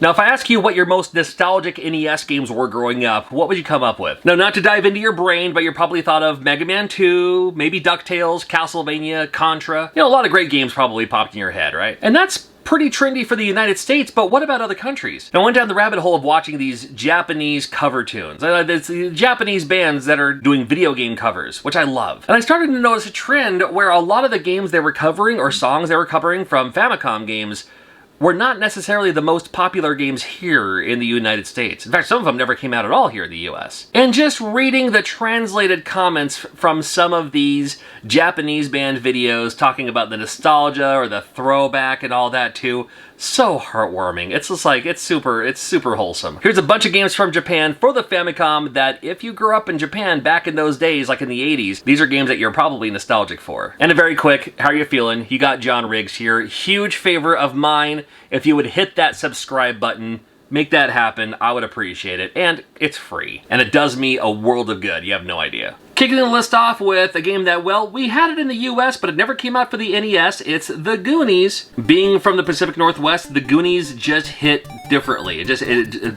Now, if I ask you what your most nostalgic NES games were growing up, what would you come up with? Now, not to dive into your brain, but you're probably thought of Mega Man 2, maybe DuckTales, Castlevania, Contra. You know, a lot of great games probably popped in your head, right? And that's pretty trendy for the United States, but what about other countries? Now, I went down the rabbit hole of watching these Japanese cover tunes. There's Japanese bands that are doing video game covers, which I love. And I started to notice a trend where a lot of the games they were covering, or songs they were covering from Famicom games, were not necessarily the most popular games here in the United States. In fact, some of them never came out at all here in the US. And just reading the translated comments from some of these Japanese band videos talking about the nostalgia or the throwback and all that too, so heartwarming. It's just like, it's super wholesome. Here's a bunch of games from Japan for the Famicom that if you grew up in Japan back in those days, like in the 80s, these are games that you're probably nostalgic for. And a very quick, how are you feeling? You got John Riggs here. Huge favor of mine. If you would hit that subscribe button, make that happen, I would appreciate it. And it's free. And it does me a world of good. You have no idea. Kicking the list off with a game that, well, we had it in the US, but it never came out for the NES. It's The Goonies. Being from the Pacific Northwest, The Goonies just hit differently. It's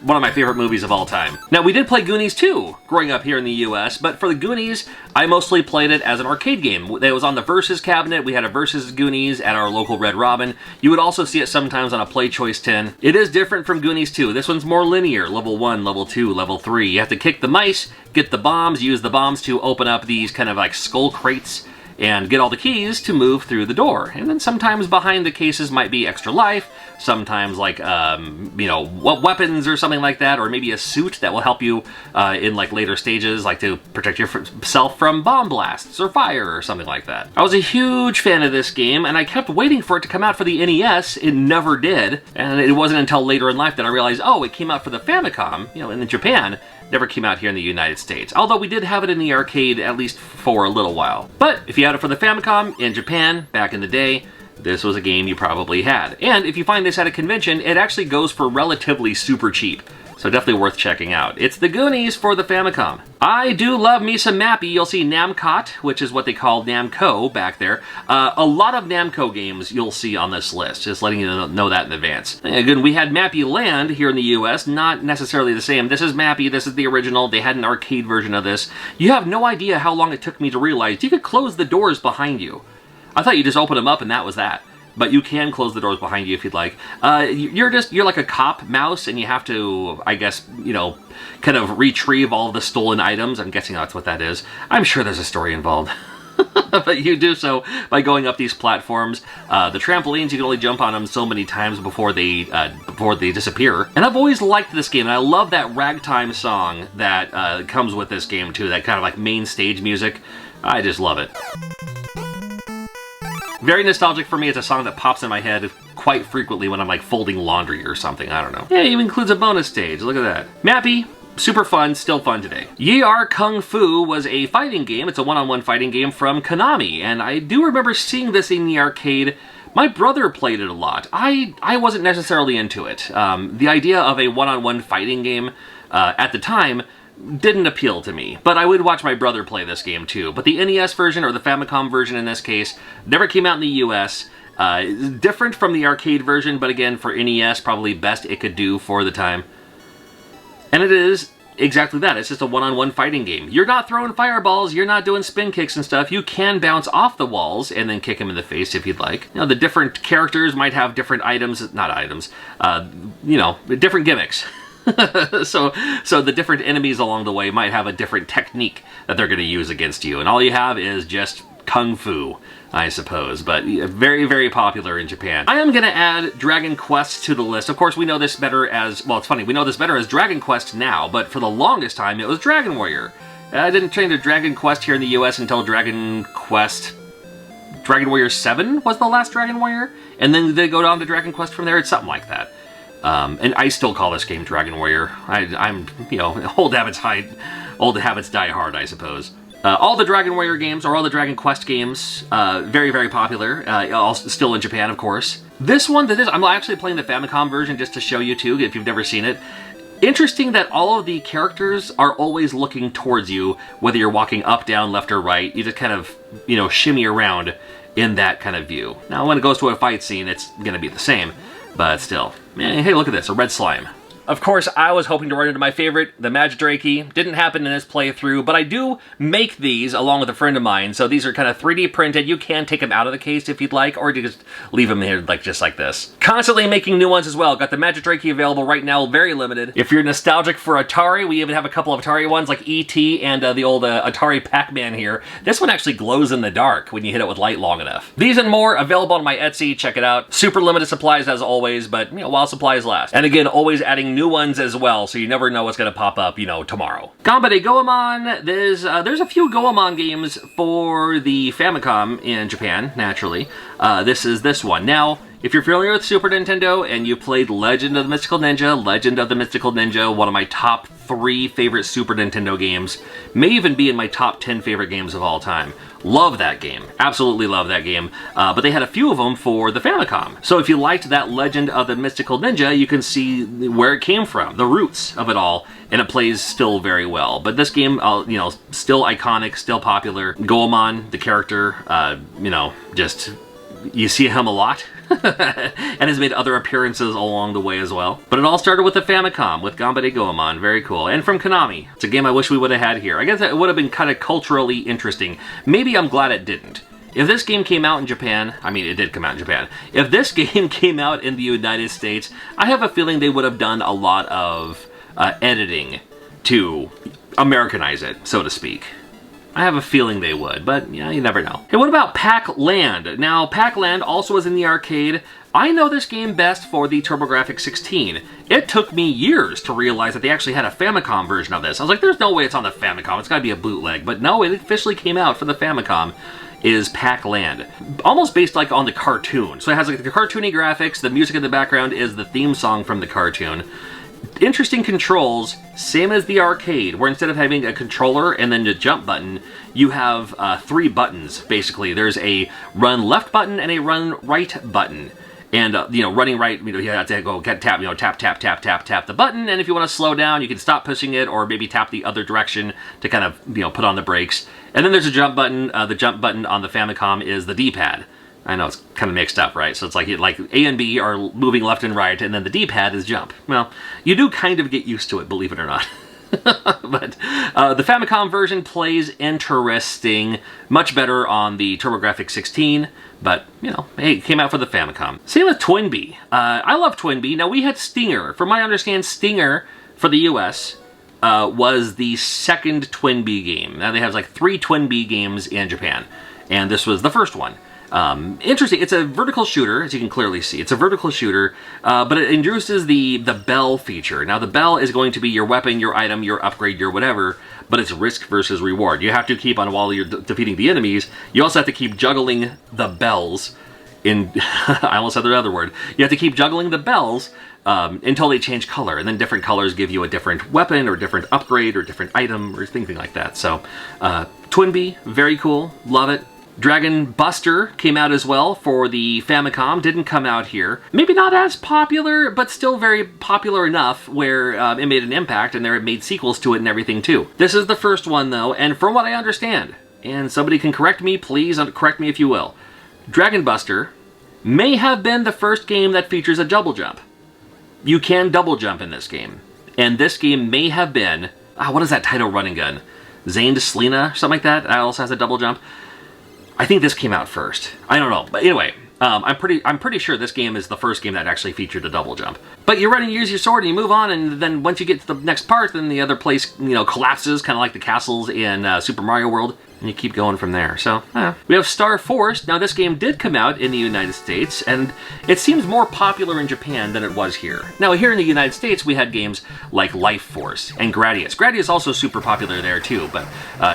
one of my favorite movies of all time. Now, we did play Goonies 2 growing up here in the US, but for The Goonies, I mostly played it as an arcade game. It was on the Versus cabinet. We had a Versus Goonies at our local Red Robin. You would also see it sometimes on a Play Choice 10. It is different from Goonies 2. This one's more linear. Level 1, Level 2, Level 3. You have to kick the mice, get the bombs, use the bombs to open up these kind of like skull crates and get all the keys to move through the door. And then sometimes behind the cases might be extra life, sometimes like, you know, weapons or something like that, or maybe a suit that will help you in like later stages, like to protect yourself from bomb blasts or fire or something like that. I was a huge fan of this game, and I kept waiting for it to come out for the NES. It never did, and it wasn't until later in life that I realized, oh, it came out for the Famicom, you know, in Japan. Never came out here in the United States, although we did have it in the arcade at least for a little while. But if you had it for the Famicom in Japan back in the day, this was a game you probably had. And if you find this at a convention, it actually goes for relatively super cheap. So definitely worth checking out. It's The Goonies for the Famicom. I do love me some Mappy. You'll see Namcot, which is what they call Namco back there. A lot of Namco games you'll see on this list, just letting you know that in advance. Again, we had Mappy Land here in the US, not necessarily the same. This is Mappy, this is the original. They had an arcade version of this. You have no idea how long it took me to realize you could close the doors behind you. I thought you just opened them up and that was that. But you can close the doors behind you if you'd like. You're like a cop mouse, and you have to, I guess, you know, kind of retrieve all of the stolen items. I'm guessing that's what that is. I'm sure there's a story involved. But you do so by going up these platforms. The trampolines, you can only jump on them so many times before they disappear. And I've always liked this game, and I love that ragtime song that comes with this game too. That kind of like main stage music. I just love it. Very nostalgic for me. It's a song that pops in my head quite frequently when I'm like folding laundry or something. I don't know. Yeah, it even includes a bonus stage. Look at that. Mappy. Super fun, still fun today. Ye Are Kung Fu was a fighting game. It's a one-on-one fighting game from Konami, and I do remember seeing this in the arcade. My brother played it a lot. I wasn't necessarily into it. The idea of a one-on-one fighting game at the time didn't appeal to me, but I would watch my brother play this game too. But the NES version, or the Famicom version in this case, never came out in the US. Different from the arcade version, but again, for NES, probably best it could do for the time. And it is exactly that. It's just a one-on-one fighting game. You're not throwing fireballs, you're not doing spin kicks and stuff. You can bounce off the walls and then kick him in the face if you'd like. You know, the different characters might have different items, not items, you know, different gimmicks. so the different enemies along the way might have a different technique that they're going to use against you, and all you have is just kung fu, I suppose, but very, very popular in Japan. I am going to add Dragon Quest to the list. Of course, we know this better as, well, it's funny, we know this better as Dragon Quest now, but for the longest time, it was Dragon Warrior. I didn't change to Dragon Quest here in the US until Dragon Warrior 7 was the last Dragon Warrior, and then they go down to Dragon Quest from there. It's something like that. And I still call this game Dragon Warrior. I'm, you know, old habits die hard, I suppose. All the Dragon Warrior games, or all the Dragon Quest games, very, very popular. Still in Japan, of course. This one, I'm actually playing the Famicom version just to show you too, if you've never seen it. Interesting that all of the characters are always looking towards you, whether you're walking up, down, left, or right. You just kind of, you know, shimmy around in that kind of view. Now, when it goes to a fight scene, it's going to be the same. But still, man, hey, look at this, a red slime. Of course, I was hoping to run into my favorite, the Magidrakey. Didn't happen in this playthrough, but I do make these along with a friend of mine, so these are kind of 3D printed. You can take them out of the case if you'd like, or you just leave them here just like this. Constantly making new ones as well. Got the Magidrakey available right now, very limited. If you're nostalgic for Atari, we even have a couple of Atari ones like E.T. and the old Atari Pac-Man here. This one actually glows in the dark when you hit it with light long enough. These and more available on my Etsy, check it out. Super limited supplies as always, but while supplies last. And again, always adding new ones as well, so you never know what's going to pop up, tomorrow. Ganbare Goemon, there's a few Goemon games for the Famicom in Japan, naturally. This is this one. Now, if you're familiar with Super Nintendo and you played Legend of the Mystical Ninja, one of my top 3 favorite Super Nintendo games, may even be in my top 10 favorite games of all time. Love that game. Absolutely love that game. But they had a few of them for the Famicom. So if you liked that Legend of the Mystical Ninja, you can see where it came from, the roots of it all, and it plays still very well. But this game, still iconic, still popular. Goemon, the character, just, you see him a lot. And has made other appearances along the way as well. But it all started with the Famicom, with Ganbare Goemon. Very cool. And from Konami. It's a game I wish we would have had here. I guess it would have been kind of culturally interesting. Maybe I'm glad it didn't. If this game came out in Japan, I mean, it did come out in Japan. If this game came out in the United States, I have a feeling they would have done a lot of editing to Americanize it, so to speak. I have a feeling they would, but yeah, you never know. Hey, what about Pac-Land? Now, Pac-Land also was in the arcade. I know this game best for the TurboGrafx-16. It took me years to realize that they actually had a Famicom version of this. I was like, there's no way it's on the Famicom. It's gotta be a bootleg. But no, it officially came out for the Famicom. Is Pac-Land. Almost based like on the cartoon. So it has like the cartoony graphics, the music in the background is the theme song from the cartoon. Interesting controls, same as the arcade, where instead of having a controller and then the jump button, you have 3 buttons, basically. There's a run left button and a run right button. And, running right, you have to go tap, tap the button, and if you want to slow down, you can stop pushing it, or maybe tap the other direction to kind of, put on the brakes. And then there's a jump button. The jump button on the Famicom is the D-pad. I know, it's kind of mixed up, right? So it's like A and B are moving left and right, and then the D-pad is jump. Well, you do kind of get used to it, believe it or not. But the Famicom version plays interesting, much better on the TurboGrafx-16, but, hey, it came out for the Famicom. Same with Twinbee. I love Twinbee. Now, we had Stinger. From what I understand, Stinger, for the US, was the second Twinbee game. Now, they have like 3 Twinbee games in Japan, and this was the first one. Interesting, it's a vertical shooter, as you can clearly see. It's a vertical shooter, but it introduces the bell feature. Now, the bell is going to be your weapon, your item, your upgrade, your whatever, but it's risk versus reward. You have to keep on, while you're defeating the enemies, you also have to keep juggling the bells in... I almost said the other word. You have to keep juggling the bells until they change color, and then different colors give you a different weapon, or different upgrade, or different item, or anything like that. So, Twinbee, very cool, love it. Dragon Buster came out as well for the Famicom, didn't come out here. Maybe not as popular, but still very popular enough where it made an impact, and they made sequels to it and everything too. This is the first one though, and from what I understand, and somebody can correct me, please correct me if you will, Dragon Buster may have been the first game that features a double jump. You can double jump in this game, and this game may have been, what is that title running gun? Zane to Selena, something like that, also has a double jump. I think this came out first. I don't know, but anyway, I'm pretty sure this game is the first game that actually featured a double jump. But you're running, you use your sword, and you move on, and then once you get to the next part, then the other place, collapses, kind of like the castles in Super Mario World, and you keep going from there. So, we have Star Force. Now, this game did come out in the United States, and it seems more popular in Japan than it was here. Now, here in the United States, we had games like Life Force and Gradius. Gradius also super popular there, too, but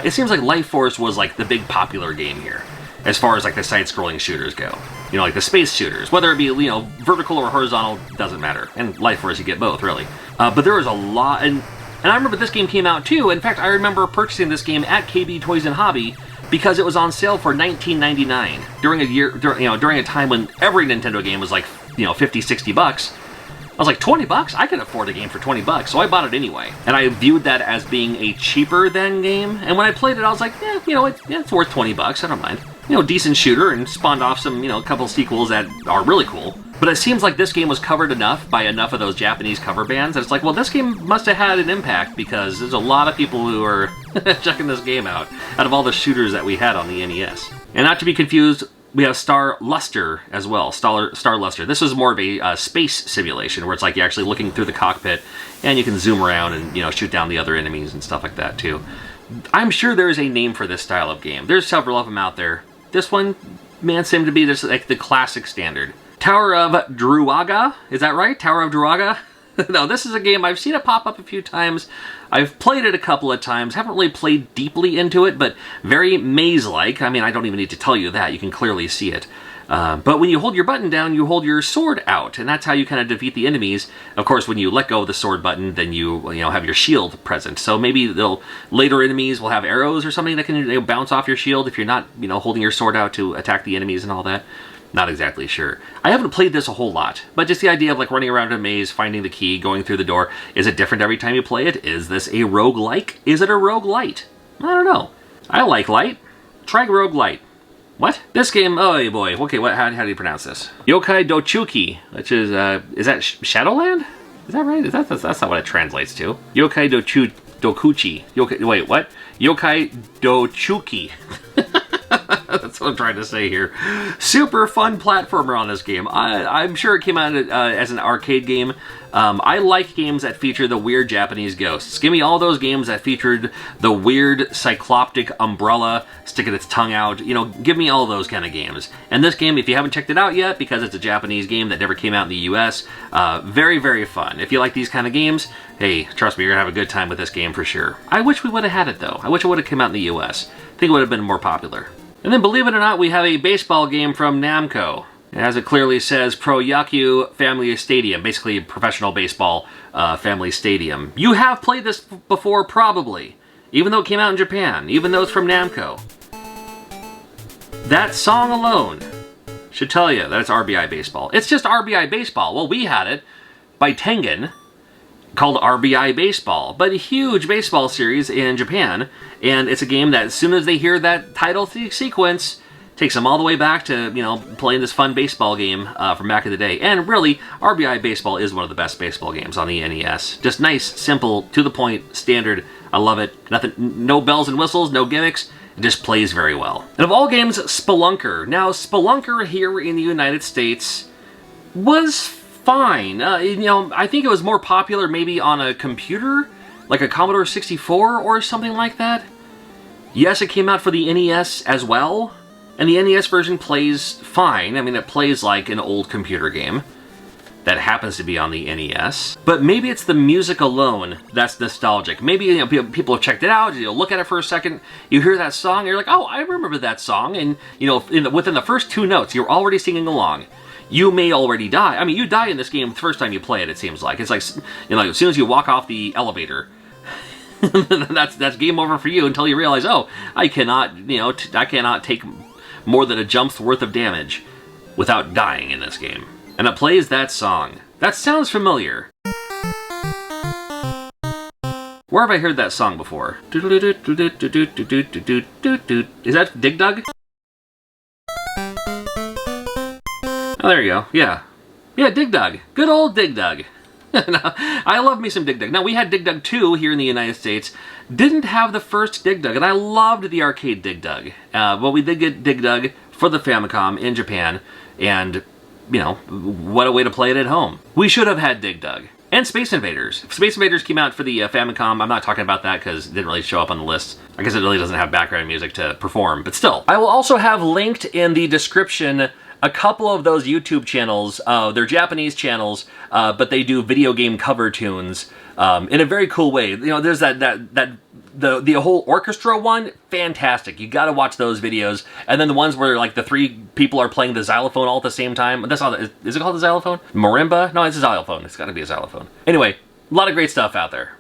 it seems like Life Force was like the big popular game here, as far as like the side-scrolling shooters go. Like the space shooters, whether it be, vertical or horizontal, doesn't matter. And Life Force, you get both, really. But there was a lot, and I remember this game came out too. In fact, I remember purchasing this game at KB Toys and Hobby because it was on sale for $19.99 during a time when every Nintendo game was like, 50, 60 bucks. I was like, 20 bucks? I can afford a game for 20 bucks, so I bought it anyway. And I viewed that as being a cheaper than game, and when I played it, I was like, it's worth 20 bucks, I don't mind. Decent shooter, and spawned off some, a couple sequels that are really cool. But it seems like this game was covered enough by enough of those Japanese cover bands that it's like, well, this game must have had an impact because there's a lot of people who are checking this game out of all the shooters that we had on the NES. And not to be confused, we have Star Luster as well, Star Luster. This is more of a space simulation where it's like you're actually looking through the cockpit and you can zoom around and, you know, shoot down the other enemies and stuff like that too. I'm sure there is a name for this style of game. There's several of them out there. This one, man, seemed to be just like the classic standard. Tower of Druaga, is that right? Tower of Druaga? No, this is a game, I've seen it pop up a few times. I've played it a couple of times, haven't really played deeply into it, but very maze-like. I mean, I don't even need to tell you that, you can clearly see it. But when you hold your button down, you hold your sword out, and that's how you kind of defeat the enemies. Of course, when you let go of the sword button, then you know, have your shield present. So maybe later enemies will have arrows or something that can bounce off your shield if you're not, you know, holding your sword out to attack the enemies and all that. Not exactly sure. I haven't played this a whole lot, but just the idea of like running around a maze, finding the key, going through the door. Is it different every time you play it? Is this a roguelike? Is it a roguelite? I don't know. I like light. Try roguelite. What? This game, oh boy. Okay, how do you pronounce this? Yokai Dochuki, which is that Shadowland? Is that right? That's not what it translates to. Yokai Dokuchi. Wait, what? Yokai Dochuki. That's what I'm trying to say here. Super fun platformer on this game. I'm sure it came out as an arcade game. I like games that feature the weird Japanese ghosts. Give me all those games that featured the weird cycloptic umbrella sticking its tongue out. You know, give me all those kind of games. And this game, if you haven't checked it out yet, because it's a Japanese game that never came out in the US, very, very fun. If you like these kind of games, hey, trust me, you're gonna have a good time with this game for sure. I wish we would have had it though. I wish it would have come out in the US. I think it would have been more popular. And then, believe it or not, we have a baseball game from Namco. As it clearly says, Pro Yaku Family Stadium, basically professional baseball family stadium. You have played this before, probably, even though it came out in Japan, even though it's from Namco. That song alone should tell you that it's RBI Baseball. It's just RBI Baseball. Well, we had it by Tengen, called RBI Baseball, but a huge baseball series in Japan, and it's a game that as soon as they hear that title sequence, takes them all the way back to, you know, playing this fun baseball game from back in the day. And really, RBI Baseball is one of the best baseball games on the NES. Just nice, simple, to the point, standard. I love it. Nothing, no bells and whistles, no gimmicks. It just plays very well. And of all games, Spelunker. Now, Spelunker here in the United States was fine. You know, I think it was more popular maybe on a computer, like a Commodore 64 or something like that. Yes, it came out for the NES as well, and the NES version plays fine. I mean, it plays like an old computer game that happens to be on the NES. But maybe it's the music alone that's nostalgic. Maybe, you know, people have checked it out, you look at it for a second, you hear that song, and you're like, oh, I remember that song, and, you know, within the first two notes, you're already singing along. You may already die. I mean, you die in this game the first time you play it, it seems like. It's like, you know, as soon as you walk off the elevator, that's game over for you until you realize, oh, I cannot, you know, I cannot take more than a jump's worth of damage without dying in this game. And it plays that song. That sounds familiar. Where have I heard that song before? Is that Dig Dug? Oh, there you go. Yeah. Yeah, Dig Dug. Good old Dig Dug. I love me some Dig Dug. Now, we had Dig Dug 2 here in the United States. Didn't have the first Dig Dug, and I loved the arcade Dig Dug. But we did get Dig Dug for the Famicom in Japan, and, you know, what a way to play it at home. We should have had Dig Dug. And Space Invaders. Space Invaders came out for the Famicom. I'm not talking about that because it didn't really show up on the list. I guess it really doesn't have background music to perform, but still. I will also have linked in the description a couple of those YouTube channels. They're Japanese channels, but they do video game cover tunes in a very cool way. You know, there's the whole orchestra one, fantastic. You got to watch those videos. And then the ones where like the three people are playing the xylophone all at the same time. That's all. Is it called the xylophone? Marimba? No, it's a xylophone. It's got to be a xylophone. Anyway, a lot of great stuff out there.